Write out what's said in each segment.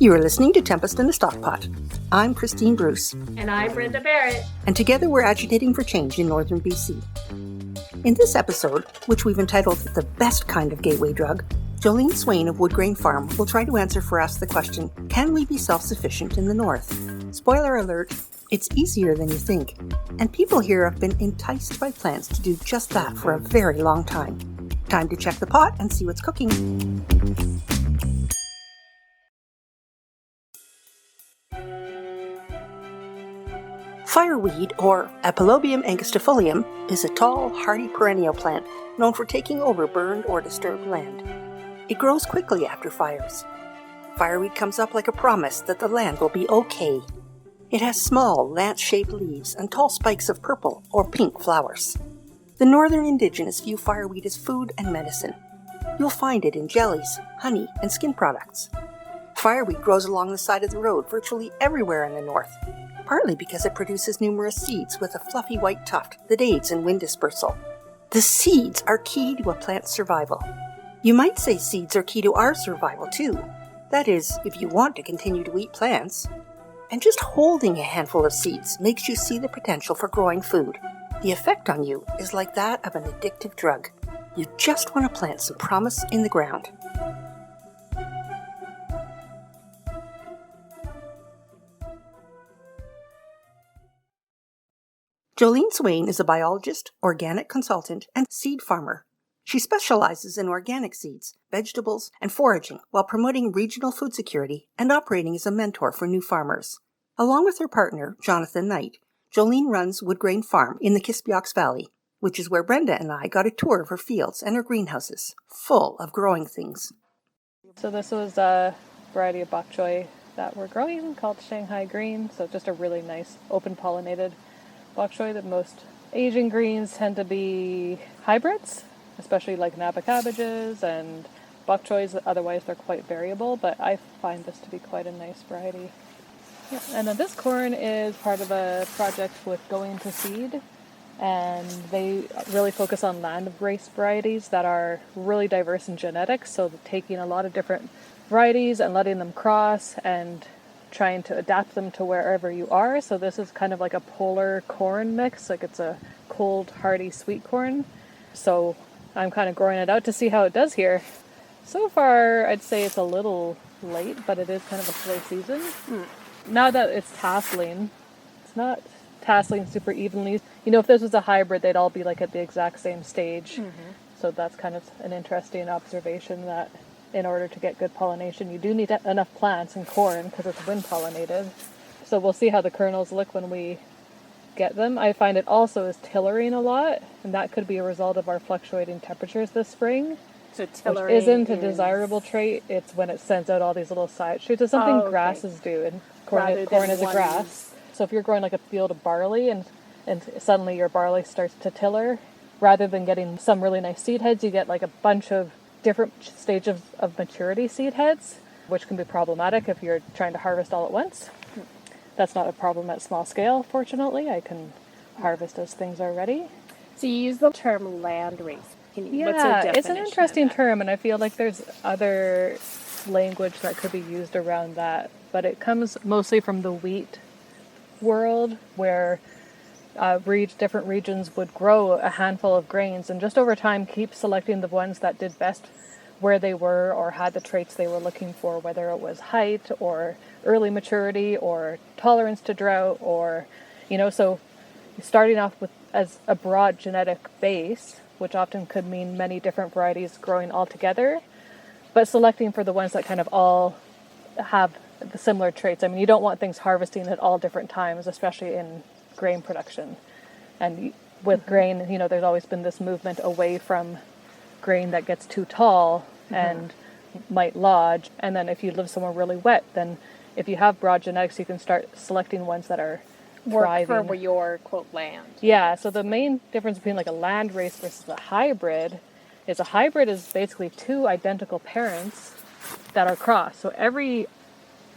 You are listening to Tempest in the Stockpot. I'm Christine Bruce. And I'm Brenda Barrett. And together we're agitating for change in northern BC. In this episode, which we've entitled The Best Kind of Gateway Drug, Jolene Swain of Woodgrain Farm will try to answer for us the question, can we be self-sufficient in the north? Spoiler alert, it's easier than you think. And people here have been enticed by plants to do just that for a very long time. Time to check the pot and see what's cooking. Fireweed, or Epilobium angustifolium, is a tall, hardy perennial plant known for taking over burned or disturbed land. It grows quickly after fires. Fireweed comes up like a promise that the land will be okay. It has small, lance-shaped leaves and tall spikes of purple or pink flowers. The northern indigenous view fireweed as food and medicine. You'll find it in jellies, honey, and skin products. Fireweed grows along the side of the road virtually everywhere in the north, partly because it produces numerous seeds with a fluffy white tuft that aids in wind dispersal. The seeds are key to a plant's survival. You might say seeds are key to our survival too. That is, if you want to continue to eat plants. And just holding a handful of seeds makes you see the potential for growing food. The effect on you is like that of an addictive drug. You just want to plant some promise in the ground. Jolene Swain is a biologist, organic consultant, and seed farmer. She specializes in organic seeds, vegetables, and foraging while promoting regional food security and operating as a mentor for new farmers. Along with her partner, Jonathan Knight, Jolene runs Woodgrain Farm in the Kispiox Valley, which is where Brenda and I got a tour of her fields and her greenhouses, full of growing things. So this was a variety of bok choy that we're growing called Shanghai Green, so just a really nice open-pollinated bok choy. That most Asian greens tend to be hybrids, especially like Napa cabbages and bok choys. Otherwise, they're quite variable, but I find this to be quite a nice variety. Yeah. And then this corn is part of a project with Going to Seed, and they really focus on land race varieties that are really diverse in genetics, so taking a lot of different varieties and letting them cross and trying to adapt them to wherever you are. So this is kind of like a polar corn mix, like it's a cold, hardy, sweet corn. So I'm kind of growing it out to see how it does here. So far, I'd say it's a little late, but it is kind of a slow season. Now that it's tasseling, it's not tasseling super evenly. You know, if this was a hybrid, they'd all be like at the exact same stage. So that's kind of an interesting observation, that in order to get good pollination, you do need enough plants and corn because it's wind pollinated. So we'll see how the kernels look when we get them. I find it also is tillering a lot, and that could be a result of our fluctuating temperatures this spring. So tillering, which isn't a desirable trait. It's when it sends out all these little side shoots. It's something grasses do, and corn is a grass. So if you're growing like a field of barley and suddenly your barley starts to tiller, rather than getting some really nice seed heads, you get like a bunch of different stages of maturity seed heads, which can be problematic if you're trying to harvest all at once. That's not a problem at small scale, fortunately. I can harvest as things are ready. So you use the term land race. What's the definition it's an interesting term, and I feel like there's other language that could be used around that, but it comes mostly from the wheat world, where different regions would grow a handful of grains and just over time keep selecting the ones that did best where they were or had the traits they were looking for, whether it was height or early maturity or tolerance to drought, or, so starting off with as a broad genetic base, which often could mean many different varieties growing all together, but selecting for the ones that kind of all have the similar traits. I mean, you don't want things harvesting at all different times, especially in grain production. And with grain, there's always been this movement away from grain that gets too tall and might lodge. And then if you live somewhere really wet, then if you have broad genetics, you can start selecting ones that are thriving. Work for your, quote, land. Yeah, so the main difference between like a land race versus a hybrid is basically two identical parents that are crossed. So every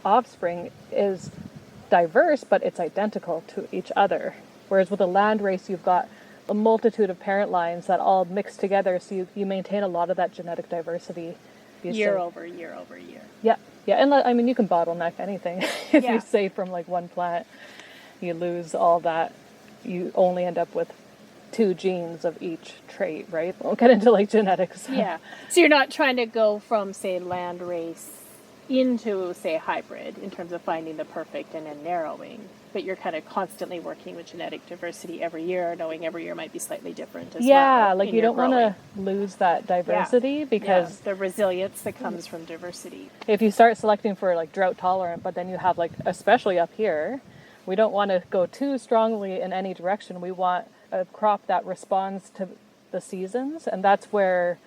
offspring is diverse, but it's identical to each other. Whereas with a land race, you've got a multitude of parent lines that all mix together, so you maintain a lot of that genetic diversity year over year over year. Yeah, yeah, and I mean, you can bottleneck anything. If Yeah. you say from like one plant, you lose all that. You only end up with 2 genes of each trait, right? We'll get into like genetics. Yeah. So you're not trying to go from, say, land race into, say, hybrid in terms of finding the perfect and then narrowing, but you're kind of constantly working with genetic diversity every year, knowing every year might be slightly different as well. Yeah, like in you your don't want growing. to lose that diversity because the resilience that comes from diversity. if you start selecting for like drought tolerant, but then you have like, especially up here, we don't want to go too strongly in any direction. We want a crop that responds to the seasons, and that's where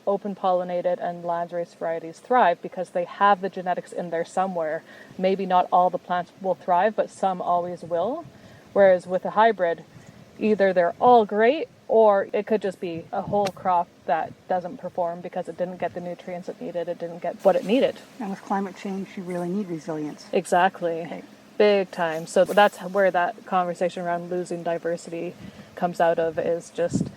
open pollinated and landrace varieties thrive because they have the genetics in there somewhere. Maybe not all the plants will thrive, but some always will. Whereas with a hybrid, either they're all great or it could just be a whole crop that doesn't perform because it didn't get the nutrients it needed, it didn't get what it needed. And with climate change, you really need resilience. Exactly. Okay. Big time. So that's where that conversation around losing diversity comes out of, is just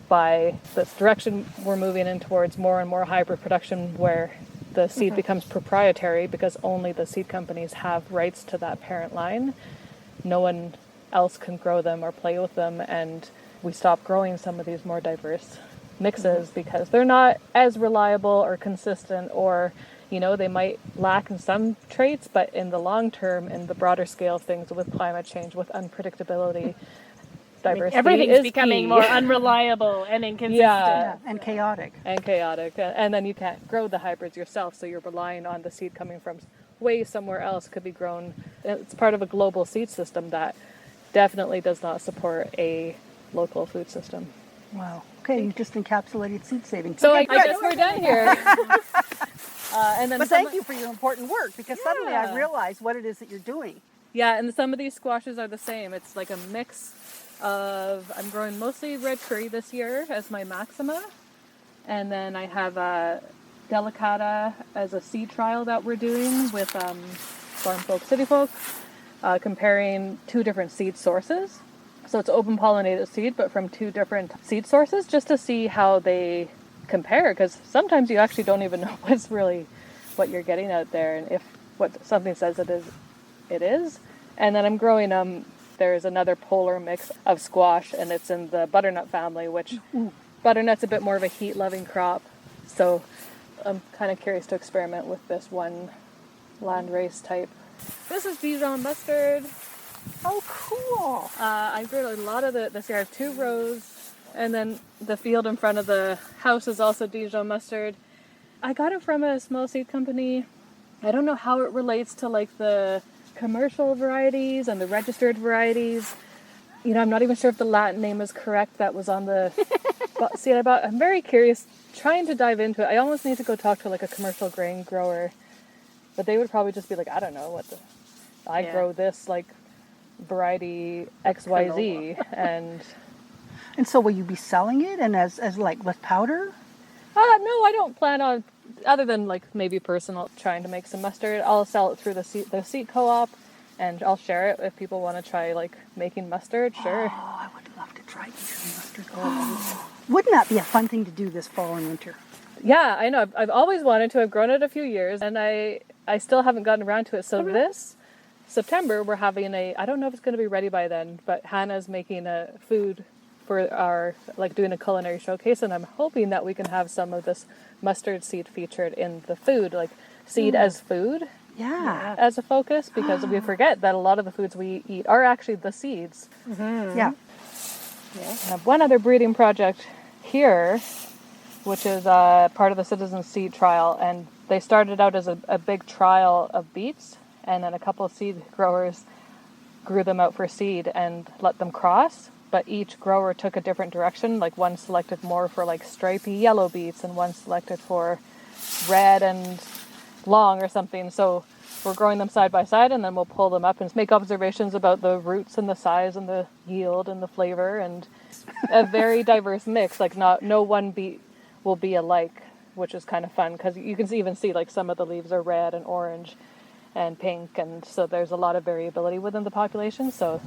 by this direction we're moving in towards more and more hybrid production where the seed becomes proprietary because only the seed companies have rights to that parent line. No one else can grow them or play with them, and we stop growing some of these more diverse mixes because they're not as reliable or consistent, or they might lack in some traits, but in the long term, in the broader scale of things, with climate change, with unpredictability, diversity Everything's is becoming key. more unreliable and inconsistent. Yeah. And chaotic. And chaotic. And then you can't grow the hybrids yourself, so you're relying on the seed coming from way somewhere else, could be grown. It's part of a global seed system that definitely does not support a local food system. Wow. Okay, you just encapsulated seed saving. So Okay, I guess we're done here. And then but thank you for your important work, because suddenly I Yeah. realized what it is that you're doing. Yeah, and some of these squashes are the same. It's like a mix of, I'm growing mostly red curry this year as my maxima. And then I have a delicata as a seed trial that we're doing with farm folk, city folk, comparing 2 different seed sources. So it's open pollinated seed, but from 2 different seed sources, just to see how they compare. Because sometimes you actually don't even know what's really what you're getting out there, and if what something says it is. And then I'm growing there's another polar mix of squash, and it's in the butternut family, which butternut's a bit more of a heat-loving crop. So I'm kind of curious to experiment with this one landrace type. This is Dijon mustard. Oh, cool. I grew a lot of this year. I have 2 rows, and then the field in front of the house is also Dijon mustard. I got it from a small seed company. I don't know how it relates to like the commercial varieties and the registered varieties. I'm not even sure if the Latin name is correct that was on the seed I bought. I'm very curious, trying to dive into it. I almost need to go talk to like a commercial grain grower, but they would probably just be like, I don't know I grow this like variety XYZ, and so will you be selling it and as like with powder? no, I don't plan on, other than like maybe personal, trying to make some mustard. I'll sell it through the seed co-op, and I'll share it if people want to try like making mustard. Sure. Oh, I would love to try Dijon mustard. Wouldn't that be a fun thing to do this fall and winter? Yeah, I know. I've always wanted to. I've grown it a few years, and I still haven't gotten around to it. So this September, we're having I don't know if it's going to be ready by then, but Hannah's making a food for our, like doing a culinary showcase, and I'm hoping that we can have some of this mustard seed featured in the food, like seed as food. Yeah. As a focus, because we forget that a lot of the foods we eat are actually the seeds. Yeah. I have one other breeding project here, which is part of the Citizen Seed Trial, and they started out as a big trial of beets, and then a couple of seed growers grew them out for seed and let them cross, but each grower took a different direction. Like one selected more for like stripy yellow beets, and one selected for red and long or something. So we're growing them side by side, and then we'll pull them up and make observations about the roots and the size and the yield and the flavor, and a very diverse mix. Like no one beet will be alike, which is kind of fun because you can even see like some of the leaves are red and orange and pink, and so there's a lot of variability within the population. So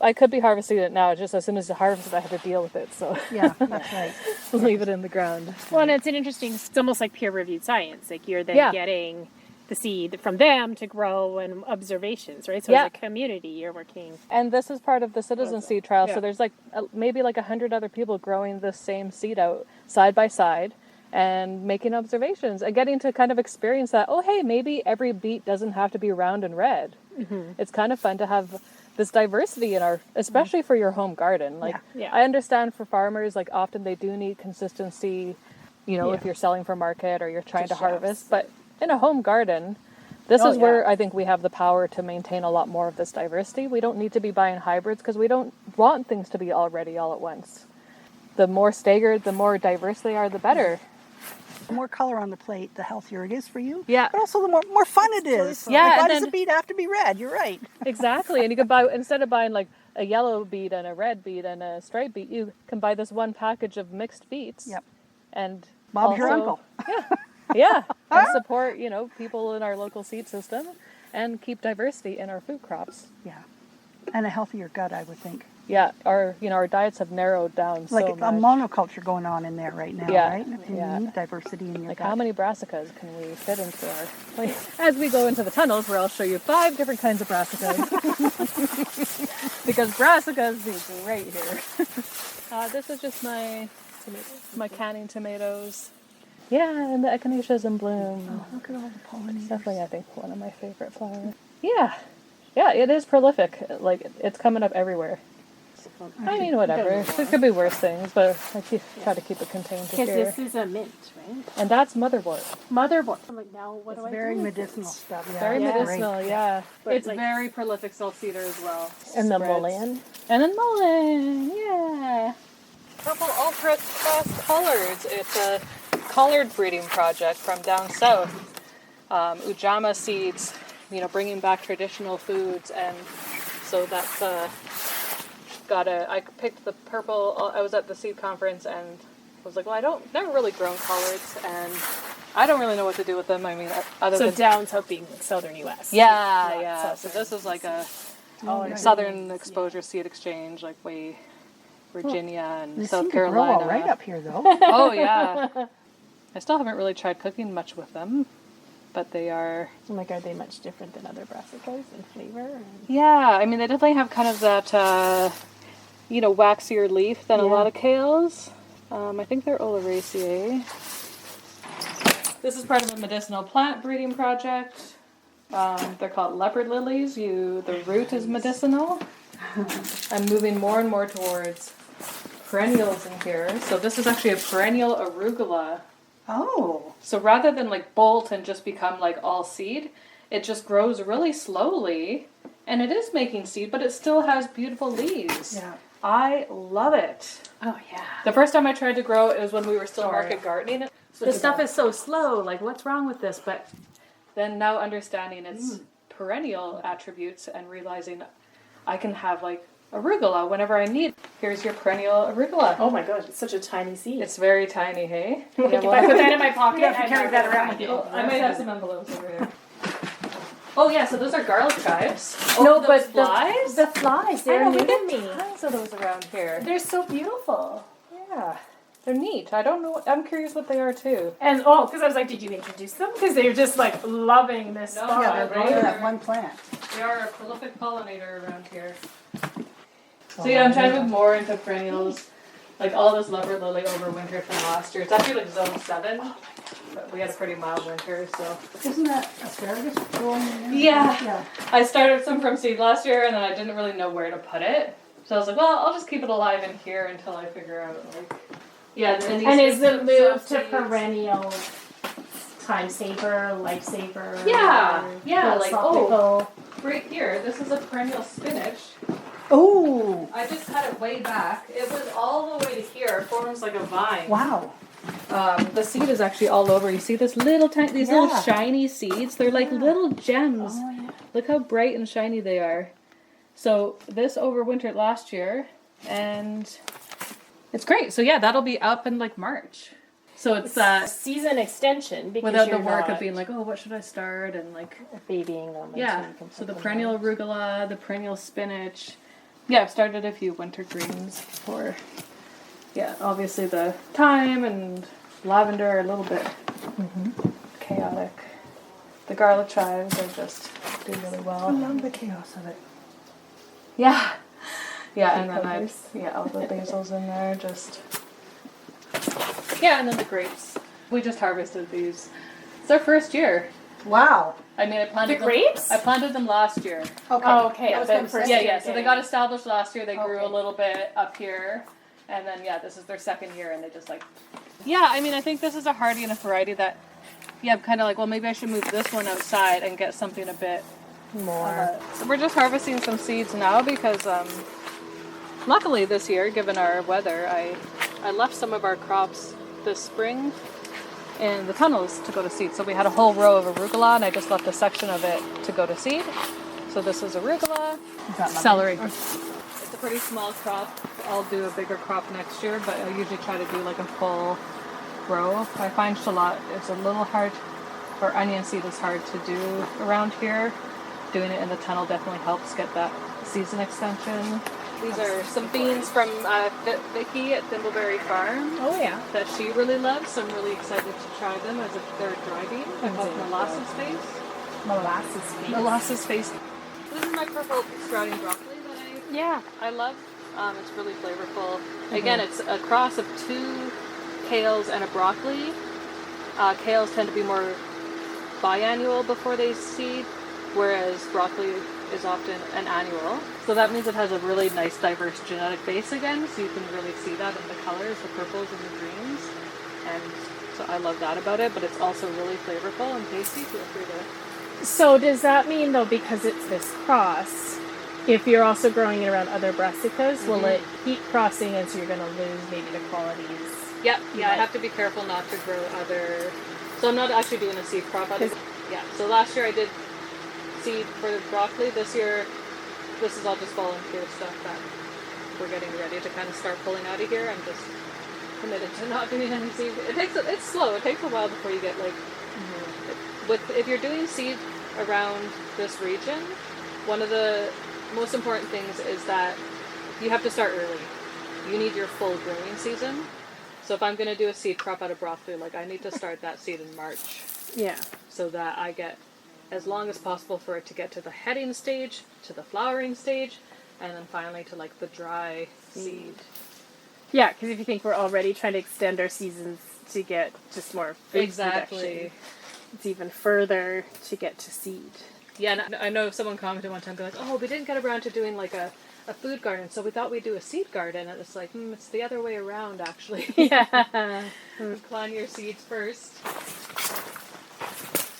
I could be harvesting it now. Just as soon as I harvested, I had to deal with it. So Yeah, that's right. leave it in the ground. Well, and it's an interesting, it's almost like peer-reviewed science. Like you're then Yeah. getting the seed from them to grow and observations, right? So Yeah. as a community, you're working. And this is part of the citizen seed trial. Yeah. So there's like maybe like 100 other people growing the same seed out side by side and making observations and getting to kind of experience that. Oh, hey, maybe every beet doesn't have to be round and red. Mm-hmm. It's kind of fun to have this diversity in our, especially for your home garden. Like, Yeah. I understand for farmers, like often they do need consistency, you know, if you're selling for market or you're trying to harvest. But in a home garden, this is where I think we have the power to maintain a lot more of this diversity. We don't need to be buying hybrids because we don't want things to be all ready all at once. The more staggered, the more diverse they are, the better. The more color on the plate, the healthier it is for you. Yeah. But also the more fun it is. Yeah, Like, why and does then- a beet have to be red? You're right. Exactly. And you can buy, instead of buying like a yellow beet and a red beet and a striped beet, you can buy this one package of mixed beets. Yep. And Bob's your also- uncle. Yeah. And support, you know, people in our local seed system and keep diversity in our food crops. Yeah. And a healthier gut, I would think. Yeah. Our diets have narrowed down Like so a much. monoculture going on in there right now, Yeah, right? And yeah. you need diversity in your Like gut. how many brassicas can we fit into our plate? As we go into the tunnels, where I'll show you 5 different kinds of brassicas. Because brassicas do great here. This is just my canning tomatoes. Yeah, and the echinaceas in bloom. Oh, look at all the pollinators. Definitely, I think, one of my favorite flowers. Yeah. Yeah, it is prolific. Like, it's coming up everywhere. I mean, whatever. There could be worse things, but I try to keep it contained to Because here. this is a mint, right? And that's motherwort. Motherboard. I'm like, now what do It's I very do with medicinal it? stuff. Yeah, Very it's medicinal, great. yeah. But It's like- very prolific self-seeder as well. And the Spreads. mullein. And then mullein, yeah. Purple Ultra Cross Collards. It's a collard breeding project from down south. Ujama seeds, bringing back traditional foods, and so that's I picked the purple. I was at the seed conference and was like, well, never really grown collards, and I don't really know what to do with them. I mean, other So than down south being southern U.S. yeah. So southern. this is like a Oh, Southern Exposure Seed Exchange, like way Virginia and They South seem Carolina. to grow all right up here, though. Oh yeah. I still haven't really tried cooking much with them, but they are. Like, are they much different than other brassicas in flavor? Or? Yeah, I mean they definitely have kind of that, waxier leaf than a lot of kales. I think they're Oleraceae. This is part of a medicinal plant breeding project. They're called leopard lilies. The root is medicinal. I'm moving more and more towards perennials in here. So this is actually a perennial arugula. Oh. So rather than like bolt and just become like all seed, it just grows really slowly, and it is making seed, but it still has beautiful leaves. Yeah. I love it. Oh, yeah. The first time I tried to grow it was when we were still market gardening. This stuff is so slow. Like, what's wrong with this? But then now understanding its perennial attributes and realizing I can have like arugula whenever I need. Here's your perennial arugula. Oh my gosh, it's such a tiny seed. It's very tiny, hey? Like, if I put that in my pocket, have to carry that around with you. Oh, I might have some envelopes over here. Oh yeah, so those are garlic chives. No, those but flies? the flies, I they're know, new we to get me. tons of those around here. They're so beautiful. Yeah, they're neat. I don't know. I'm curious what they are too. And because I was like, did you introduce them? Because they're just like loving this No, spot, Yeah, they're growing right? that one plant. They are a prolific pollinator around here. So yeah, I'm trying to move more into perennials. Like all this leopard lily overwintered from last year. It's actually like zone 7. But we had a pretty mild winter, so. Isn't that asparagus growing in there? Yeah. Yeah. I started some from seed last year, and then I didn't really know where to put it. So I was like, well, I'll just keep it alive in here until I figure out, like. Yeah, And is the move to seeds. perennial time saver, life saver? Yeah, yeah, like, philosophical? Right here, this is a perennial spinach. Oh, I just cut it way back. It was all the way to here. It forms like a vine. wow. The seed is actually all over. You see this little these little shiny seeds? They're like little gems. Oh, yeah. Look how bright and shiny they are. So this overwintered last year, and it's great. So yeah, that'll be up in like March. So it's Season extension because without you're the work not of being like, oh, what should I start? And like, babying them. yeah. until you can So the put them perennial out. arugula, the perennial spinach, Yeah, I've started a few winter greens for, obviously the thyme and lavender are a little bit chaotic. The garlic chives are just do really well. I love the chaos of it. Yeah. Yeah, and then all the basils in there, just... Yeah, and then the grapes. We just harvested these. It's our first year. Wow. I mean, I planted The grapes? I planted them last year. Okay. Oh, okay. That was But the first Yeah, year. yeah. So they got established last year. They grew Okay. a little bit up here, and then this is their second year, and they just like. Yeah, I mean, I think this is a hardy enough variety that, I'm kind of like, well, maybe I should move this one outside and get something a bit more. So we're just harvesting some seeds now because, luckily this year, given our weather, I left some of our crops this spring in the tunnels to go to seed. So we had a whole row of arugula, and I just left a section of it to go to seed. So this is arugula, celery. It's a pretty small crop. I'll do a bigger crop next year, but I usually try to do like a full row. I find shallot is a little hard, or onion seed is hard to do around here. Doing it in the tunnel definitely helps get that season extension. These are some beans from Vicky at Thimbleberry Farm. Oh, yeah. That she really loves, so I'm really excited to try them as if they're dry beans. They're called molasses face. Molasses face. This is my purple sprouting broccoli that I love. It's really flavorful. Again, it's a cross of 2 kales and a broccoli. Kales tend to be more biannual before they seed, whereas broccoli is often an annual. So that means it has a really nice diverse genetic base again, so you can really see that in the colors, the purples and the greens. And so I love that about it, but it's also really flavorful and tasty. Feel free to... So does that mean, though, because it's this cross, if you're also growing it around other brassicas, will it heat crossing and so you're going to lose maybe the qualities? Yeah, I have to be careful not to grow other... So I'm not actually doing a seed crop out of it. Yeah, so last year I did seed for the broccoli. This year, this is all just volunteer stuff that we're getting ready to kind of start pulling out of here. I'm just committed to not doing any seed. It's slow. It takes a while before you get like... If you're doing seed around this region, one of the most important things is that you have to start early. You need your full growing season. So if I'm going to do a seed crop out of broccoli, like I need to start that seed in March. Yeah. So that I get as long as possible for it to get to the heading stage, to the flowering stage, and then finally to like the dry seed. Yeah, because if you think we're already trying to extend our seasons to get just more food production, it's even further to get to seed. Yeah, and I know someone commented one time, like, oh, we didn't get around to doing like a food garden, so we thought we'd do a seed garden. And it's like, it's the other way around, actually. Yeah. Plant your seeds first.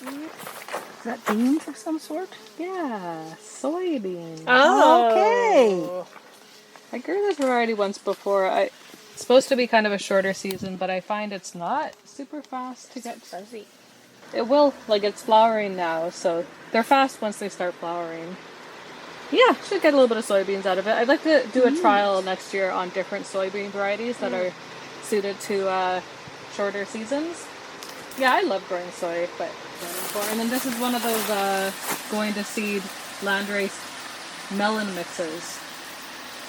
Is that beans of some sort? Yeah, soybeans. Oh. Okay. I grew this variety once before. It's supposed to be kind of a shorter season, but I find it's not super fast to get fuzzy. It will, like it's flowering now, so they're fast once they start flowering. Yeah, should get a little bit of soybeans out of it. I'd like to do a trial next year on different soybean varieties that are suited to shorter seasons. Yeah, I love growing soy, but... And then this is one of those going to seed landrace melon mixes.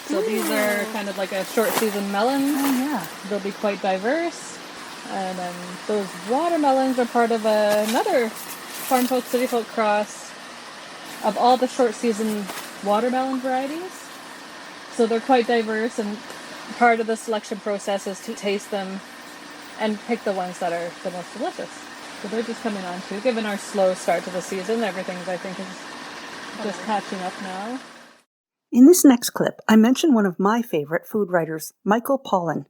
So these are kind of like a short season melon. Oh, yeah. They'll be quite diverse. And then those watermelons are part of another Farm Folk City Folk cross of all the short season watermelon varieties. So they're quite diverse, and part of the selection process is to taste them and pick the ones that are the most delicious. So they're just coming on too. Given our slow start to the season, everything I think is just catching up now. In this next clip, I mention one of my favorite food writers, Michael Pollan.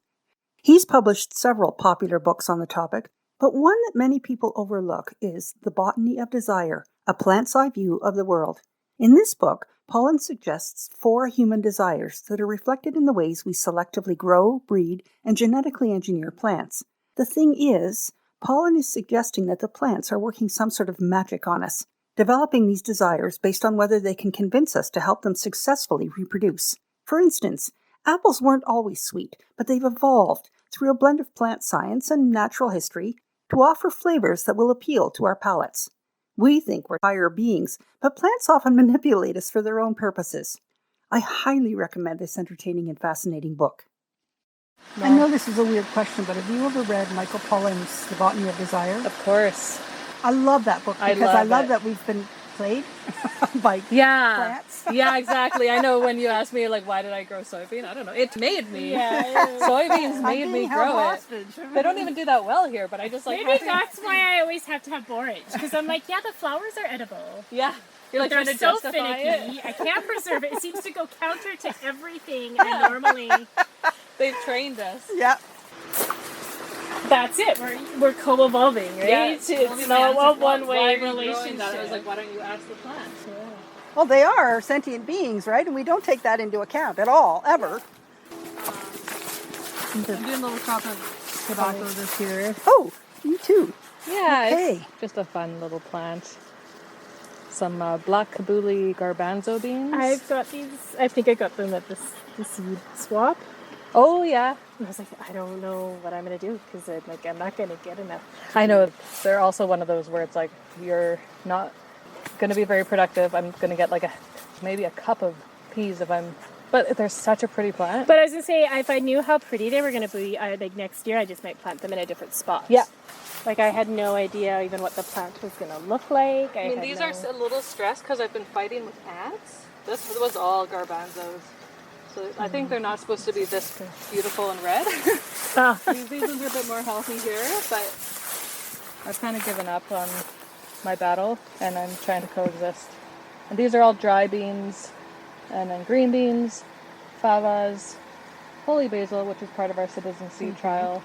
He's published several popular books on the topic, but one that many people overlook is The Botany of Desire, a plant's eye view of the world. In this book, Pollan suggests 4 human desires that are reflected in the ways we selectively grow, breed, and genetically engineer plants. The thing is, Pollan is suggesting that the plants are working some sort of magic on us, developing these desires based on whether they can convince us to help them successfully reproduce. For instance, apples weren't always sweet, but they've evolved through a blend of plant science and natural history to offer flavors that will appeal to our palates. We think we're higher beings, but plants often manipulate us for their own purposes. I highly recommend this entertaining and fascinating book. I know this is a weird question, but have you ever read Michael Pollan's The Botany of Desire? Of course. I love that book because I love that we've been played by plants. Yeah, exactly. I know when you asked me, like, why did I grow soybean? I don't know. It made me. Yeah. Soybeans made me grow it. They don't even do that well here, but I just like... Maybe that's why I always have to have borage. Because I'm like, yeah, the flowers are edible. Yeah. You're like they're trying to so justify finicky. it. I can't preserve it. It seems to go counter to everything I normally... They've trained us. Yeah. That's it. We're co-evolving, right? Yeah, it's not a one-way relationship. I was like, why don't you ask the plants? Yeah. Well, they are sentient beings, right? And we don't take that into account at all, ever. I'm doing a little crop of tobacco this year. Oh, you too. Yeah, Okay. It's just a fun little plant. Some black kabuli garbanzo beans. I've got these. I think I got them at the seed swap. Oh, yeah. And I was like, I don't know what I'm going to do because I'm not going to get enough. I know. They're also one of those where it's like, you're not going to be very productive. I'm going to get like maybe a cup of peas but they're such a pretty plant. But I was going to say, if I knew how pretty they were going to be, like next year, I just might plant them in a different spot. Yeah. Like I had no idea even what the plant was going to look like. I mean, these are a little stressed because I've been fighting with ants. This was all garbanzos. So I think they're not supposed to be this beautiful and red. These ones are a bit more healthy here, but I've kind of given up on my battle and I'm trying to coexist. And these are all dry beans, and then green beans, favas, holy basil, which is part of our citizen seed trial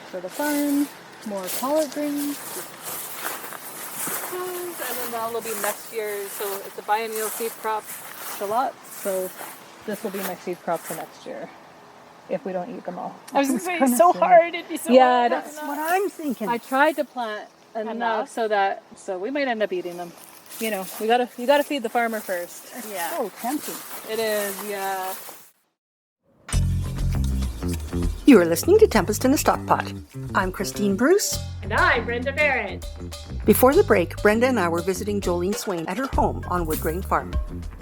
for the farm, more collard greens, and then that'll be next year. So it's a biennial seed crop, shallot. So this will be my seed crop for next year, if we don't eat them all. I was going to say, it's so hard. It'd be so hard. That's what I'm thinking. I tried to plant enough so we might end up eating them. You know, you gotta feed the farmer first. Yeah. So tempting. It is, yeah. You are listening to Tempest in the Stockpot. I'm Christine Bruce. And I'm Brenda Barrett. Before the break, Brenda and I were visiting Jolene Swain at her home on Woodgrain Farm.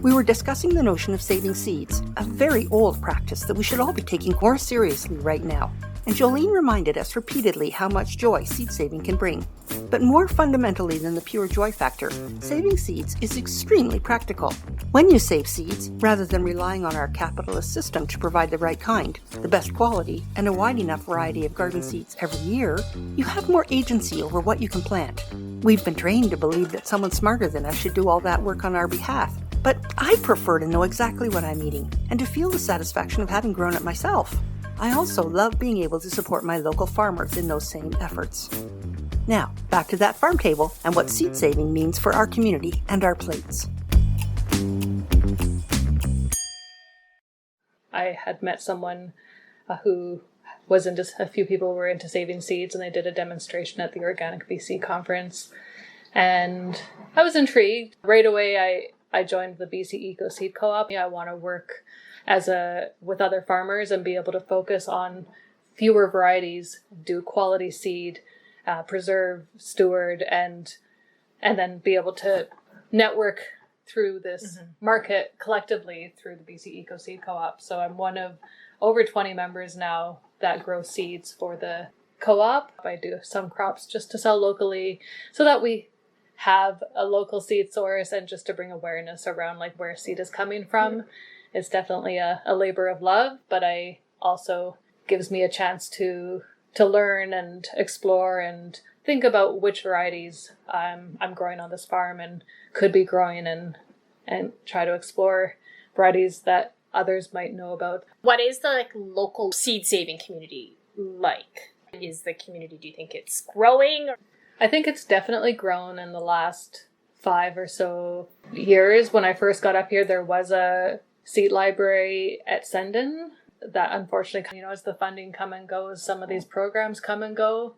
We were discussing the notion of saving seeds, a very old practice that we should all be taking more seriously right now. And Jolene reminded us repeatedly how much joy seed saving can bring. But more fundamentally than the pure joy factor, saving seeds is extremely practical. When you save seeds, rather than relying on our capitalist system to provide the right kind, the best quality, and a wide enough variety of garden seeds every year, you have more agency over what you can plant. We've been trained to believe that someone smarter than us should do all that work on our behalf. But I prefer to know exactly what I'm eating, and to feel the satisfaction of having grown it myself. I also love being able to support my local farmers in those same efforts. Now, back to that farm table and what seed saving means for our community and our plates. I had met someone who was into, a few people were into saving seeds, and they did a demonstration at the Organic BC conference. And I was intrigued. Right away, I joined the BC Eco Seed Co-op. I want to work with other farmers and be able to focus on fewer varieties, do quality seed, preserve, steward, and then be able to network through this market collectively through the BC Eco Seed Co-op. So I'm one of over 20 members now that grow seeds for the co-op. I do some crops just to sell locally so that we have a local seed source and just to bring awareness around like where seed is coming from. It's definitely a labor of love, but I also gives me a chance to learn and explore and think about which varieties I'm growing on this farm and could be growing and try to explore varieties that others might know about. What is the local seed saving community like? Is the community, do you think it's growing? I think it's definitely grown in the last 5 or so years. When I first got up here, there was a seed library at Sendon that unfortunately, as the funding come and goes, some of these programs come and go.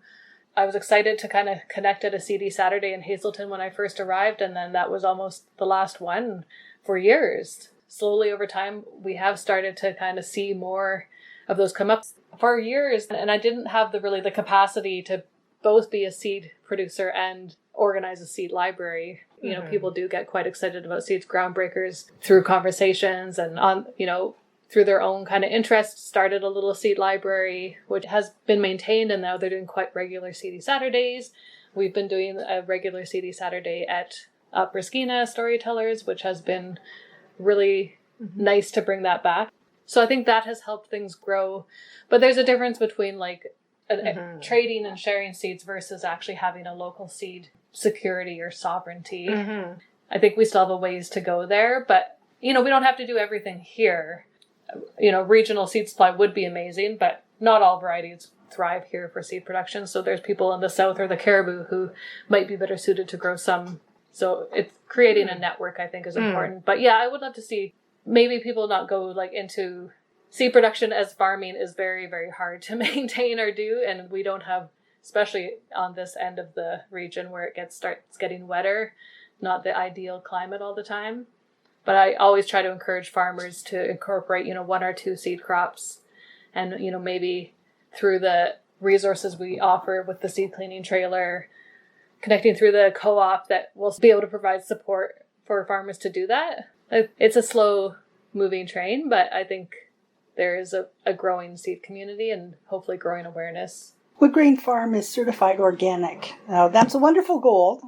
I was excited to kind of connect at a CD Saturday in Hazelton when I first arrived, and then that was almost the last one for years. Slowly over time, we have started to kind of see more of those come up for years, and I didn't have the capacity to both be a seed producer and organize a seed library. You know, people do get quite excited about seeds. Groundbreakers, through conversations and through their own kind of interest, started a little seed library, which has been maintained, and now they're doing quite regular Seedy Saturdays. We've been doing a regular Seedy Saturday at Briskina Storytellers, which has been really nice to bring that back. So I think that has helped things grow. But there's a difference between like trading and sharing seeds versus actually having a local seed security or sovereignty. I think we still have a ways to go there, but you know, we don't have to do everything here. You know, regional seed supply would be amazing, but not all varieties thrive here for seed production. So there's people in the south or the Caribou who might be better suited to grow some. So it's creating a network, I think, is important. But yeah, I would love to see maybe people not go like into seed production, as farming is very, very hard to maintain or do. And we don't have, especially on this end of the region where it starts getting wetter, not the ideal climate all the time. But I always try to encourage farmers to incorporate, you know, 1 or 2 seed crops. And, you know, maybe through the resources we offer with the seed cleaning trailer, connecting through the co-op, that will be able to provide support for farmers to do that. It's a slow moving train, but I think there is a growing seed community and hopefully growing awareness. Wood Grain Farm is certified organic. Now, that's a wonderful goal,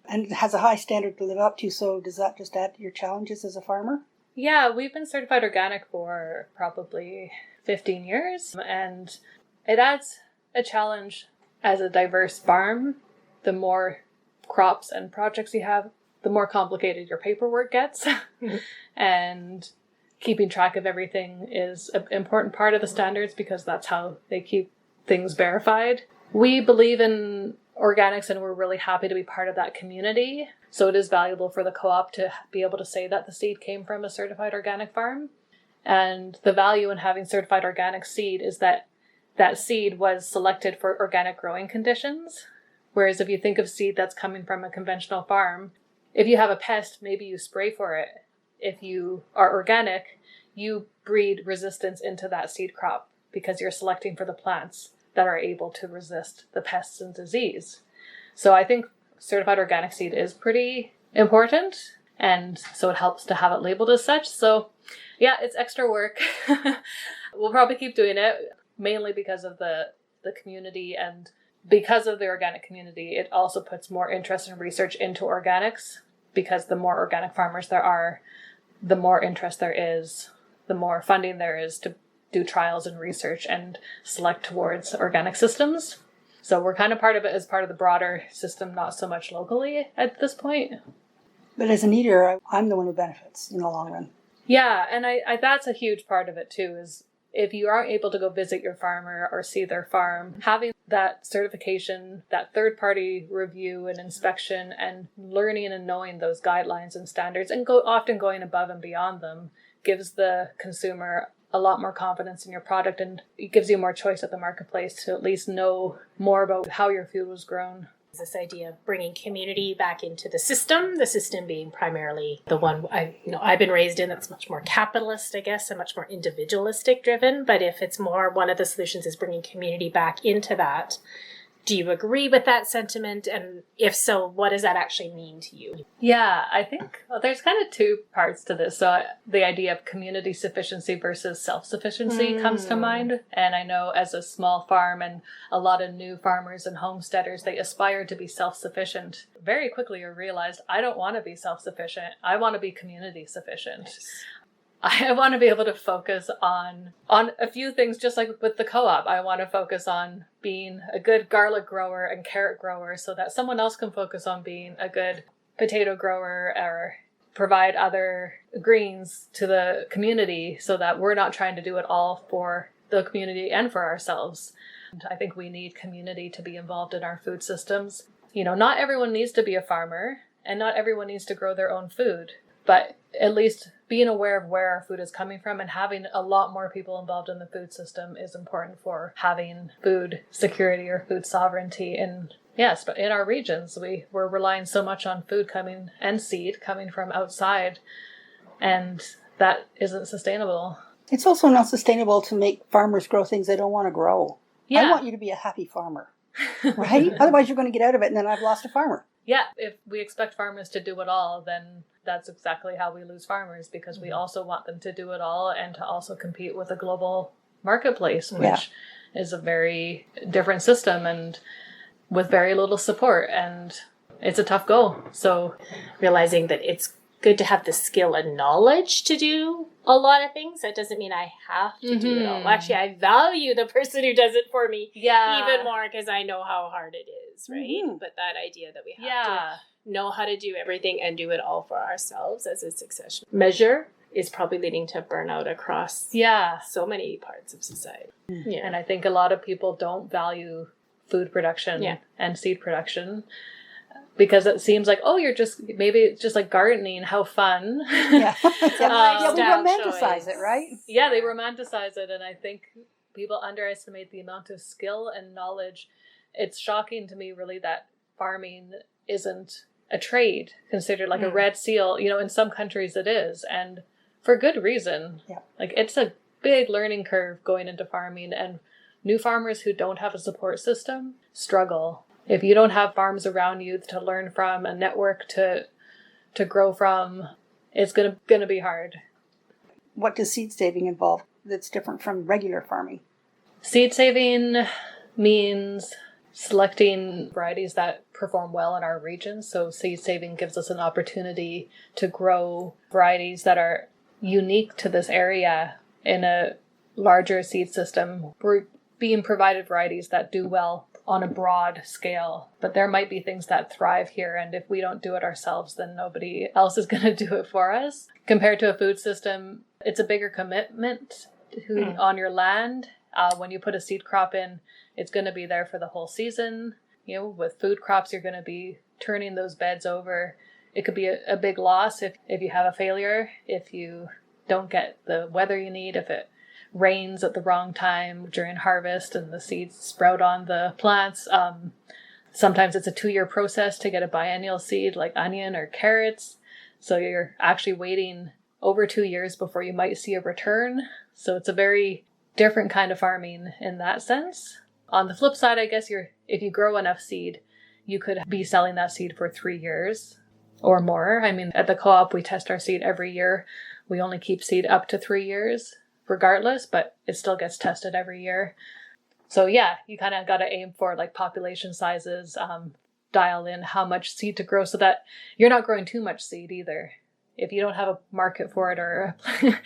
and it has a high standard to live up to, so does that just add to your challenges as a farmer? Yeah, we've been certified organic for probably 15 years, and it adds a challenge as a diverse farm. The more crops and projects you have, the more complicated your paperwork gets. And keeping track of everything is an important part of the standards because that's how they keep things verified. We believe in organics and we're really happy to be part of that community. So it is valuable for the co-op to be able to say that the seed came from a certified organic farm. And the value in having certified organic seed is that that seed was selected for organic growing conditions. Whereas if you think of seed that's coming from a conventional farm, if you have a pest, maybe you spray for it. If you are organic, you breed resistance into that seed crop because you're selecting for the plants that are able to resist the pests and disease. So I think certified organic seed is pretty important, and so it helps to have it labeled as such. So yeah, it's extra work. We'll probably keep doing it, mainly because of the community, and because of the organic community, it also puts more interest and research into organics, because the more organic farmers there are, the more interest there is, the more funding there is to do trials and research and select towards organic systems. So we're kind of part of it as part of the broader system, not so much locally at this point. But as an eater, I'm the one who benefits in the long run. Yeah, and I that's a huge part of it too, is if you aren't able to go visit your farmer or see their farm, having that certification, that third-party review and inspection, and learning and knowing those guidelines and standards, and often going above and beyond them, gives the consumer a lot more confidence in your product, and it gives you more choice at the marketplace to at least know more about how your food was grown. This idea of bringing community back into the system being primarily the one I've been raised in, that's much more capitalist, I guess, and much more individualistic driven. But if it's more, one of the solutions is bringing community back into that. Do you agree with that sentiment? And if so, what does that actually mean to you? Yeah, I think there's kind of 2 parts to this. So the idea of community sufficiency versus self-sufficiency comes to mind. And I know as a small farm and a lot of new farmers and homesteaders, they aspire to be self-sufficient. Very quickly you realized, I don't want to be self-sufficient. I want to be community sufficient. Nice. I want to be able to focus on a few things, just like with the co-op. I want to focus on being a good garlic grower and carrot grower so that someone else can focus on being a good potato grower or provide other greens to the community so that we're not trying to do it all for the community and for ourselves. And I think we need community to be involved in our food systems. You know, not everyone needs to be a farmer and not everyone needs to grow their own food, but at least being aware of where our food is coming from and having a lot more people involved in the food system is important for having food security or food sovereignty. And yes, but in our regions, we're relying so much on food coming and seed coming from outside, and that isn't sustainable. It's also not sustainable to make farmers grow things they don't want to grow. Yeah. I want you to be a happy farmer, right? Otherwise you're going to get out of it and then I've lost a farmer. Yeah, if we expect farmers to do it all, then that's exactly how we lose farmers, because we also want them to do it all and to also compete with a global marketplace, which is a very different system and with very little support, and it's a tough go. So realizing that it's good to have the skill and knowledge to do a lot of things. That doesn't mean I have to do it all. Actually, I value the person who does it for me even more because I know how hard it is, right? But that idea that we have to know how to do everything and do it all for ourselves as a success measure is probably leading to burnout across so many parts of society. Yeah. And I think a lot of people don't value food production and seed production, because it seems like, oh, maybe it's just like gardening, how fun. We romanticize it, right? Yeah, they romanticize it, and I think people underestimate the amount of skill and knowledge. It's shocking to me, really, that farming isn't a trade considered like a red seal. You know, in some countries it is, and for good reason. Yeah. Like, it's a big learning curve going into farming, and new farmers who don't have a support system struggle. If you don't have farms around you to learn from, a network to grow from, it's gonna be hard. What does seed saving involve that's different from regular farming? Seed saving means selecting varieties that perform well in our region. So seed saving gives us an opportunity to grow varieties that are unique to this area in a larger seed system. We're being provided varieties that do well on a broad scale, but there might be things that thrive here, and if we don't do it ourselves, then nobody else is going to do it for us. Compared to a food system, it's a bigger commitment on your land. When you put a seed crop in, it's going to be there for the whole season. You know, with food crops, you're going to be turning those beds over. It could be a big loss if you have a failure, if you don't get the weather you need, if it rains at the wrong time during harvest and the seeds sprout on the plants. Sometimes it's a 2-year process to get a biennial seed like onion or carrots. So you're actually waiting over 2 years before you might see a return. So it's a very different kind of farming in that sense. On the flip side, I guess if you grow enough seed, you could be selling that seed for 3 years or more. I mean, at the co-op, we test our seed every year. We only keep seed up to 3 years regardless, but it still gets tested every year. So yeah, you kind of got to aim for like population sizes, dial in how much seed to grow so that you're not growing too much seed either. If you don't have a market for it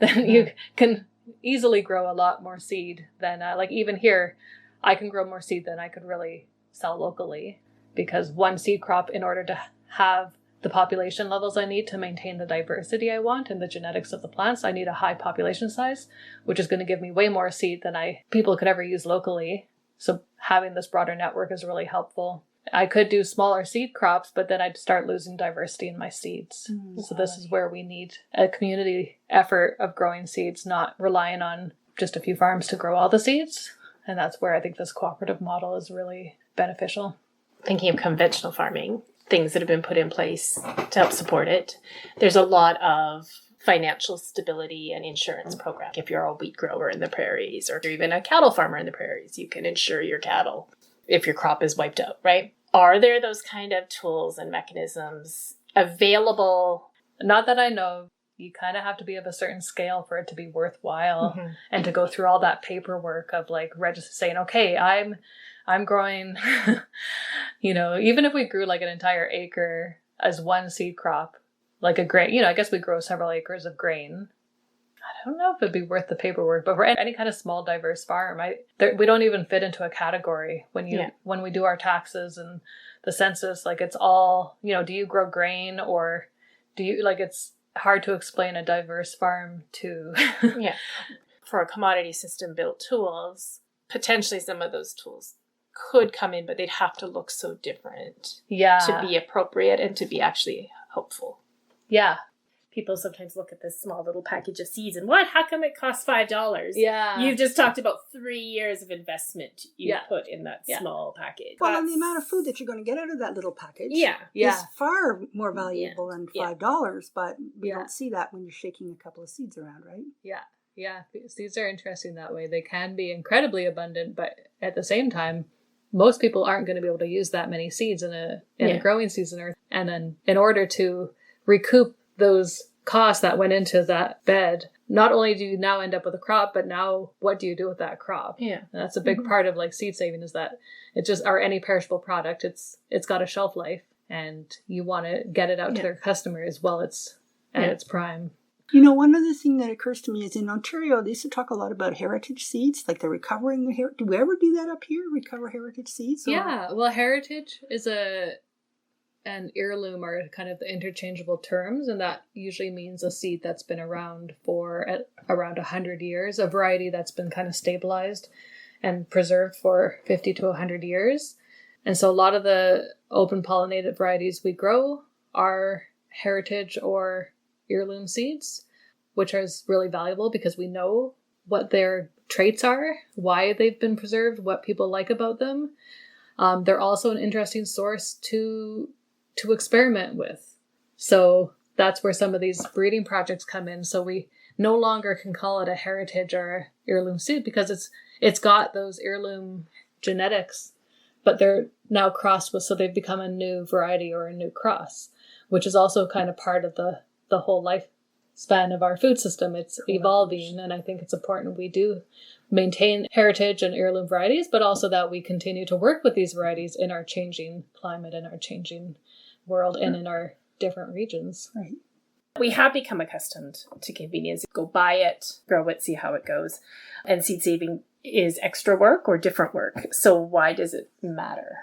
then you can easily grow a lot more seed than like even here, I can grow more seed than I could really sell locally, because one seed crop, in order to have the population levels I need to maintain the diversity I want and the genetics of the plants, I need a high population size, which is going to give me way more seed than people could ever use locally. So having this broader network is really helpful. I could do smaller seed crops, but then I'd start losing diversity in my seeds. So this is where we need a community effort of growing seeds, not relying on just a few farms to grow all the seeds. And that's where I think this cooperative model is really beneficial. Thinking of conventional farming, things that have been put in place to help support it, there's a lot of financial stability and insurance program. If you're a wheat grower in the prairies, or even a cattle farmer in the prairies, you can insure your cattle if your crop is wiped out, right? Are there those kind of tools and mechanisms available? Not that I know. You kind of have to be of a certain scale for it to be worthwhile, and to go through all that paperwork of like saying, okay, I'm growing, even if we grew like an entire acre as one seed crop, like a grain, I guess we grow several acres of grain. I don't know if it'd be worth the paperwork, but for any kind of small diverse farm, we don't even fit into a category when we do our taxes and the census. Like, it's all, do you grow grain, or do you, like, it's hard to explain a diverse farm to. For a commodity system built tools, potentially some of those tools could come in, but they'd have to look so different to be appropriate and to be actually helpful. Yeah. People sometimes look at this small little package of seeds and how come it costs $5? Yeah. You've just talked about 3 years of investment you put in that small package. Well, and the amount of food that you're going to get out of that little package is far more valuable than $5, but we don't see that when you're shaking a couple of seeds around, right? Yeah. Yeah. Seeds are interesting that way. They can be incredibly abundant, but at the same time, most people aren't going to be able to use that many seeds in a growing season. And then in order to recoup those costs that went into that bed, not only do you now end up with a crop, but now what do you do with that crop? Yeah. And that's a big part of like seed saving, is that it just, or any perishable product, it's got a shelf life, and you want to get it out to their customers while it's at its prime. You know, one other thing that occurs to me is in Ontario, they used to talk a lot about heritage seeds, like they're recovering the do we ever do that up here? Recover heritage seeds? Or? Yeah, well, heritage is an heirloom, are kind of the interchangeable terms, and that usually means a seed that's been around for around 100 years, a variety that's been kind of stabilized and preserved for 50 to 100 years. And so a lot of the open pollinated varieties we grow are heritage or heirloom seeds, which is really valuable because we know what their traits are, why they've been preserved, what people like about them. They're also an interesting source to experiment with. So that's where some of these breeding projects come in. So we no longer can call it a heritage or heirloom seed because it's got those heirloom genetics, but they're now crossed with, so they've become a new variety or a new cross, which is also kind of part of the whole lifespan of our food system. It's evolving, and I think it's important we do maintain heritage and heirloom varieties, but also that we continue to work with these varieties in our changing climate, in our changing world, and in our different regions. Right. We have become accustomed to convenience. Go buy it, grow it, see how it goes. And seed saving is extra work or different work. So why does it matter?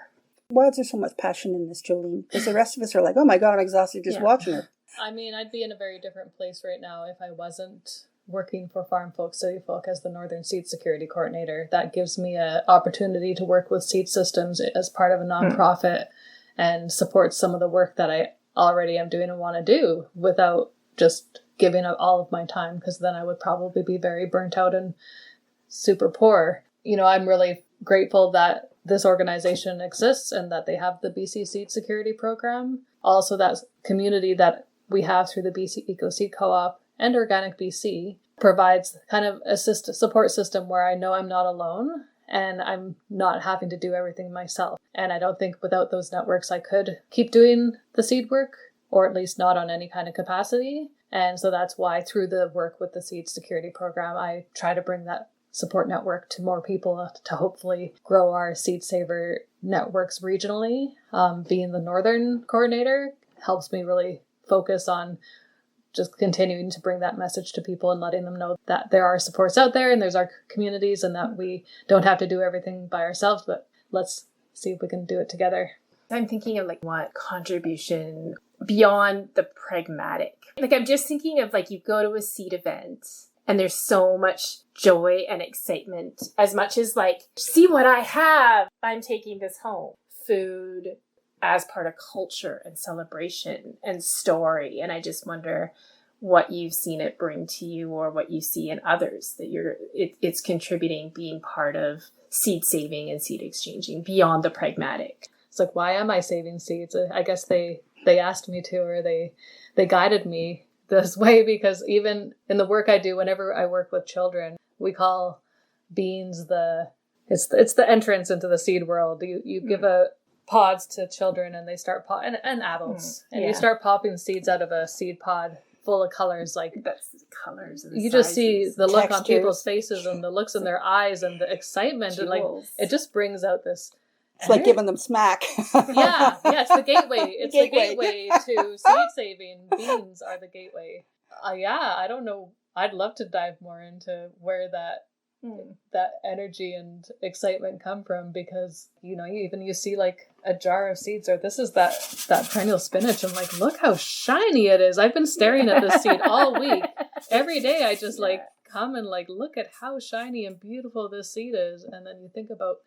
Why is there so much passion in this, Jolene? Because the rest of us are like, oh my God, I'm exhausted just watching it. I mean, I'd be in a very different place right now if I wasn't working for Farm Folk, City Folk as the Northern Seed Security Coordinator. That gives me an opportunity to work with seed systems as part of a nonprofit and support some of the work that I already am doing and want to do without just giving up all of my time, because then I would probably be very burnt out and super poor. You know, I'm really grateful that this organization exists and that they have the BC Seed Security Program. Also, that community that we have through the BC Eco Seed Co-op and Organic BC provides kind of a support system where I know I'm not alone and I'm not having to do everything myself. And I don't think without those networks I could keep doing the seed work, or at least not on any kind of capacity. And so that's why through the work with the Seed Security Program, I try to bring that support network to more people to hopefully grow our seed saver networks regionally. Being the Northern coordinator helps me really focus on just continuing to bring that message to people and letting them know that there are supports out there and there's our communities and that we don't have to do everything by ourselves, but let's see if we can do it together. I'm thinking of like what contribution beyond the pragmatic. Like I'm just thinking of like you go to a seed event and there's so much joy and excitement, as much as like, see what I have, I'm taking this home. Food as part of culture and celebration and story. And I just wonder what you've seen it bring to you or what you see in others that it's contributing, being part of seed saving and seed exchanging beyond the pragmatic. It's like, why am I saving seeds? I guess they asked me to, or they guided me this way, because even in the work I do, whenever I work with children, we call beans it's the entrance into the seed world. You give a pods to children and they start and adults and you start popping seeds out of a seed pod full of colors. Like that's colors and you just sizes, see the look textures, on people's faces and the looks in their eyes and the excitement, and like it just brings out this. It's like giving them smack. yeah, it's the gateway. It's the gateway to seed saving. Beans are the gateway. I don't know. I'd love to dive more into where that energy and excitement come from, because you see like a jar of seeds, or this is that perennial spinach, and like, look how shiny it is. I've been staring at this seed all week. Every day I just like come and like look at how shiny and beautiful this seed is, and then you think about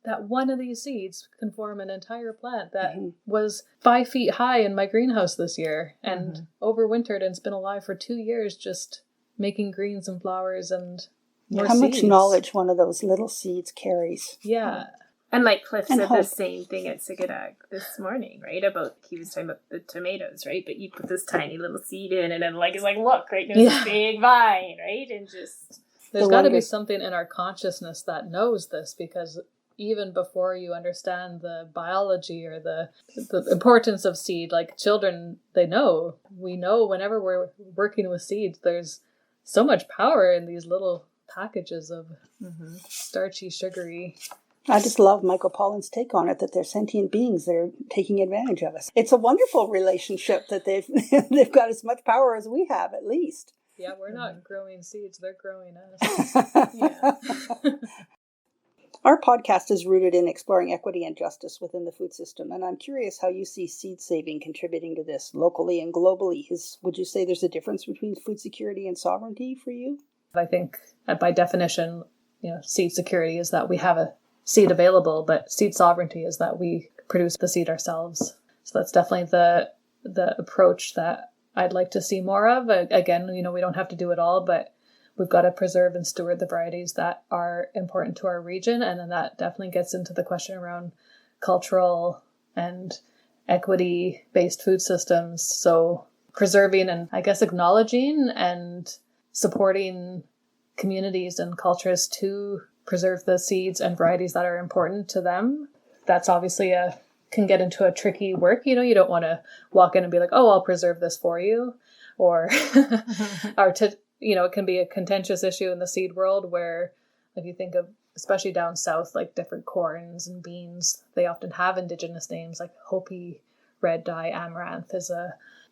that one of these seeds can form an entire plant that was 5 feet high in my greenhouse this year and overwintered, and it's been alive for 2 years just making greens and flowers and more How seeds. much knowledge one of those little seeds carries. Yeah. And like Cliff said hope. the same thing at Sigadag this morning, right? About, he was talking about the tomatoes, right? But you put this tiny little seed in and then like, it's like, look, right? There's this big vine, right? And just... There's got to be something in our consciousness that knows this, because even before you understand the biology or the importance of seed, like children, we know whenever we're working with seeds, there's so much power in these little packages of starchy, sugary. I just love Michael Pollan's take on it, that they're sentient beings. They're taking advantage of us. It's a wonderful relationship that they've got as much power as we have, at least. Yeah, we're not growing seeds, they're growing us. Yeah. Our podcast is rooted in exploring equity and justice within the food system, and I'm curious how you see seed saving contributing to this locally and globally. Would you say there's a difference between food security and sovereignty for you? I think by definition, seed security is that we have a seed available, but seed sovereignty is that we produce the seed ourselves. So that's definitely the approach that I'd like to see more of. Again, we don't have to do it all, but we've got to preserve and steward the varieties that are important to our region. And then that definitely gets into the question around cultural and equity-based food systems. So preserving and I guess acknowledging and supporting communities and cultures to preserve the seeds and varieties that are important to them. That's obviously can get into a tricky work. You don't want to walk in and be like, oh, I'll preserve this for you. Or, it can be a contentious issue in the seed world where if you think of, especially down south, like different corns and beans, they often have indigenous names like Hopi, red dye, amaranth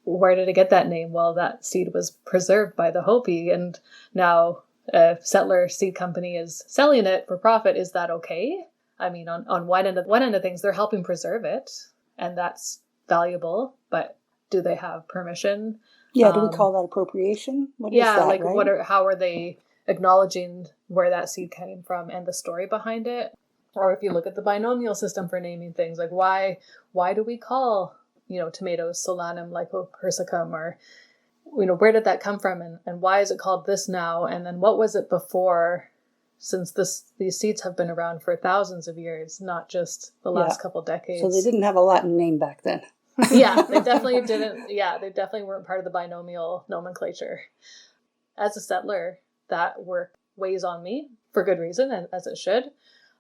where did it get that name? Well, that seed was preserved by the Hopi, and now a settler seed company is selling it for profit. Is that okay? I mean, on one end of things, they're helping preserve it, and that's valuable. But do they have permission? Yeah, do we call that appropriation? What is that, like right? how are they acknowledging where that seed came from and the story behind it? Or if you look at the binomial system for naming things, like why do we call tomatoes Solanum lycopersicum, or where did that come from, and why is it called this now, and then what was it before, since these seeds have been around for thousands of years, not just the last couple decades. So they didn't have a Latin name back then. Yeah, they definitely didn't. Yeah, they definitely weren't part of the binomial nomenclature. As a settler, that work weighs on me for good reason, and as it should.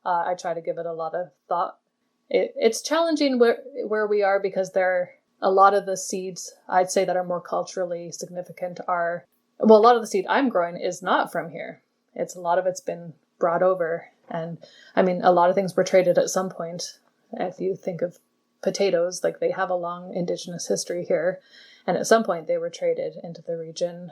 I try to give it a lot of thought. It's challenging where we are, because a lot of the seeds I'd say that are more culturally significant a lot of the seed I'm growing is not from here. A lot of it's been brought over. And I mean, a lot of things were traded at some point. If you think of potatoes, like they have a long indigenous history here. And at some point they were traded into the region.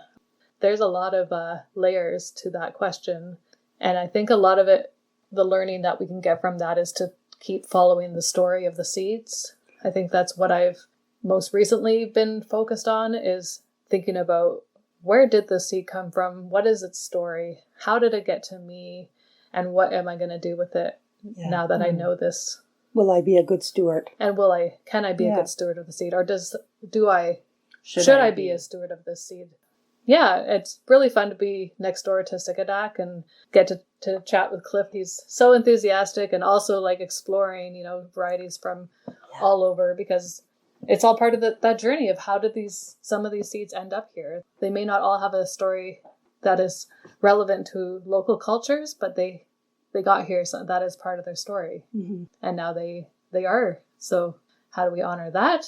There's a lot of layers to that question. And I think a lot of it, the learning that we can get from that is to keep following the story of the seeds. I think that's what I've most recently been focused on, is thinking about where did this seed come from? What is its story? How did it get to me? And what am I going to do with it now that I know this? Will I be a good steward? And can I be a good steward of the seed? Or should I be a steward of this seed? Yeah, it's really fun to be next door to Sikadak and get to chat with Cliff. He's so enthusiastic, and also like exploring, varieties from all over, because it's all part of that journey of how did some of these seeds end up here. They may not all have a story that is relevant to local cultures, but they got here, so that is part of their story. Mm-hmm. And now they are. So how do we honor that?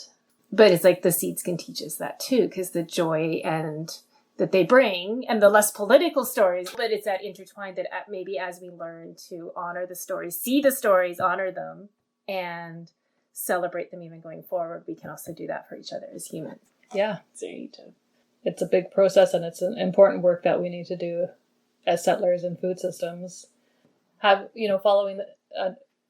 But it's like the seeds can teach us that too, because the joy and that they bring, and the less political stories, but it's that intertwined that maybe as we learn to honor the stories, see the stories, honor them, and celebrate them even going forward, we can also do that for each other as humans. Yeah, it's a big process, and it's an important work that we need to do as settlers in food systems. Following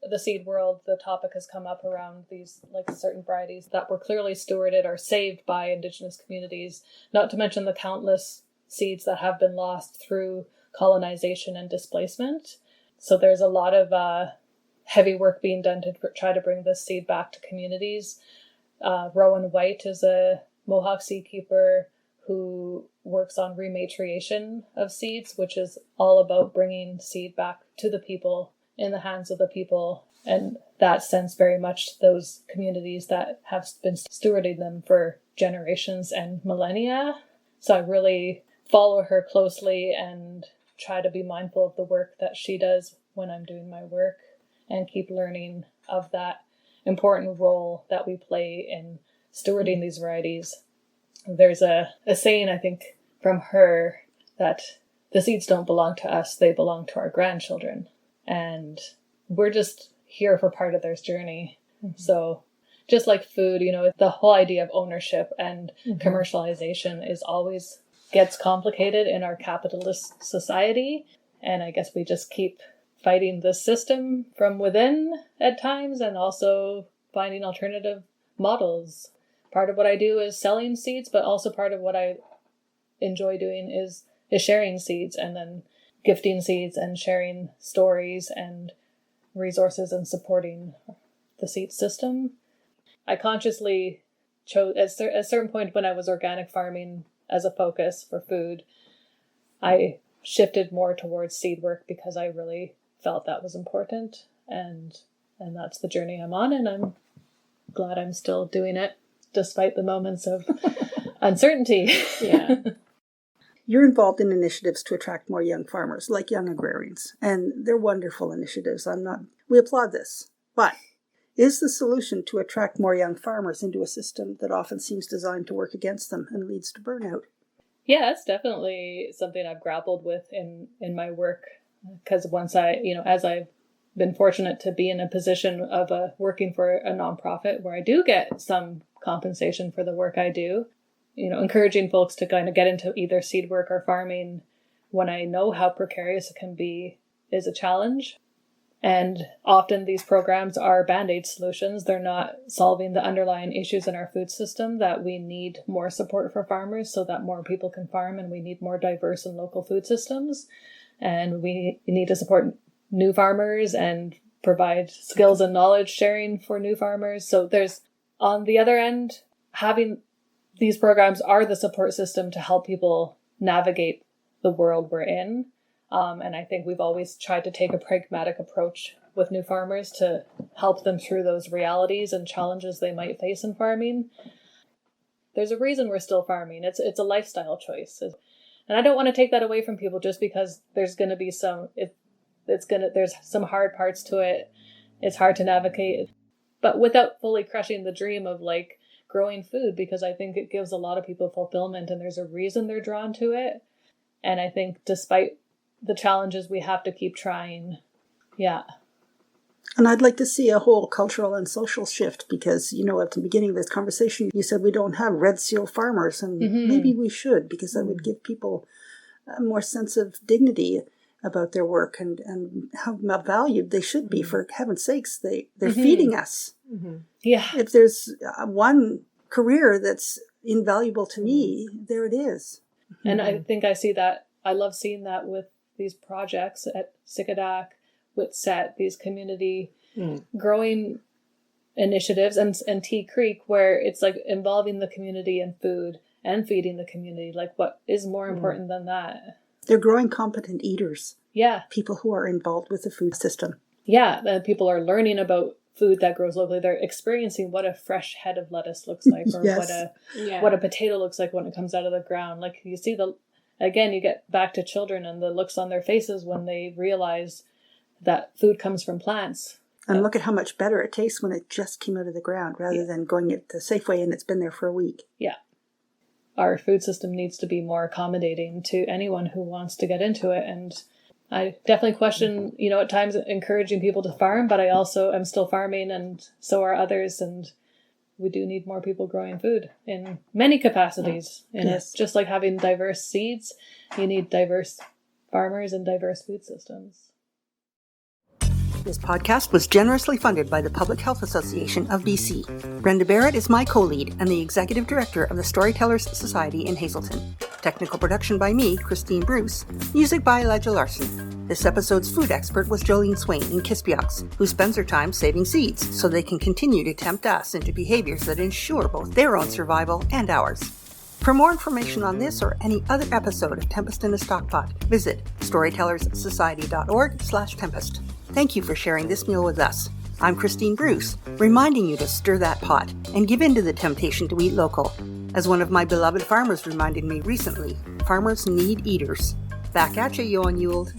the seed world, the topic has come up around these like certain varieties that were clearly stewarded or saved by Indigenous communities, not to mention the countless seeds that have been lost through colonization and displacement. So there's a lot of heavy work being done to try to bring this seed back to communities. Rowan White is a Mohawk seed keeper who works on rematriation of seeds, which is all about bringing seed back to the people, in the hands of the people. And that sends very much those communities that have been stewarding them for generations and millennia. So I really follow her closely and try to be mindful of the work that she does when I'm doing my work. and keep learning of that important role that we play in stewarding these varieties. There's a saying, I think, from her that the seeds don't belong to us, they belong to our grandchildren. And we're just here for part of their journey. So just like food, the whole idea of ownership and commercialization is always gets complicated in our capitalist society. And I guess we just keep fighting the system from within at times, and also finding alternative models. Part of what I do is selling seeds, but also part of what I enjoy doing is sharing seeds, and then gifting seeds and sharing stories and resources and supporting the seed system. I consciously chose, at a certain point when I was organic farming as a focus for food, I shifted more towards seed work because I really felt that was important, and that's the journey I'm on, and I'm glad I'm still doing it despite the moments of uncertainty. Yeah. You're involved in initiatives to attract more young farmers, like young agrarians, and they're wonderful initiatives. We applaud this. But is the solution to attract more young farmers into a system that often seems designed to work against them and leads to burnout? Yeah, that's definitely something I've grappled with in my work, because once as I've been fortunate to be in a position of working for a nonprofit where I do get some compensation for the work I do, encouraging folks to kind of get into either seed work or farming when I know how precarious it can be is a challenge. And often these programs are Band-Aid solutions. They're not solving the underlying issues in our food system, that we need more support for farmers so that more people can farm, and we need more diverse and local food systems. And we need to support new farmers and provide skills and knowledge sharing for new farmers. So there's, on the other end, having these programs are the support system to help people navigate the world we're in. And I think we've always tried to take a pragmatic approach with new farmers to help them through those realities and challenges they might face in farming. There's a reason we're still farming. It's a lifestyle choice. And I don't want to take that away from people just because there's going to be there's some hard parts to it. It's hard to navigate, but without fully crushing the dream of growing food, because I think it gives a lot of people fulfillment and there's a reason they're drawn to it. And I think despite the challenges, we have to keep trying. Yeah. And I'd like to see a whole cultural and social shift because, at the beginning of this conversation, you said we don't have red seal farmers, and maybe we should, because that would give people a more sense of dignity about their work and how valued they should be. For heaven's sakes, they're feeding us. Yeah. If there's one career that's invaluable to me, there it is. And I think I see that. I love seeing that with these projects at Sikadak, with SET, these community growing initiatives, and Tea Creek, where it's involving the community in food and feeding the community. What is more important than that? They're growing competent eaters. Yeah. People who are involved with the food system. Yeah. People are learning about food that grows locally. They're experiencing what a fresh head of lettuce looks like, or Yes. what a potato looks like when it comes out of the ground. You see again, you get back to children and the looks on their faces when they realize that food comes from plants. And look at how much better it tastes when it just came out of the ground rather than going at the Safeway and it's been there for a week. Yeah. Our food system needs to be more accommodating to anyone who wants to get into it. And I definitely question, at times encouraging people to farm, but I also am still farming, and so are others. And we do need more people growing food in many capacities. And Yes. it's just like having diverse seeds. You need diverse farmers and diverse food systems. This podcast was generously funded by the Public Health Association of BC. Brenda Barrett is my co-lead and the Executive Director of the Storytellers Society in Hazelton. Technical production by me, Christine Bruce. Music by Elijah Larson. This episode's food expert was Jolene Swain in Kispiox, who spends her time saving seeds so they can continue to tempt us into behaviors that ensure both their own survival and ours. For more information on this or any other episode of Tempest in a Stockpot, visit storytellerssociety.org/Tempest. Thank you for sharing this meal with us. I'm Christine Bruce, reminding you to stir that pot and give in to the temptation to eat local. As one of my beloved farmers reminded me recently, farmers need eaters. Back at you, Johan Yule.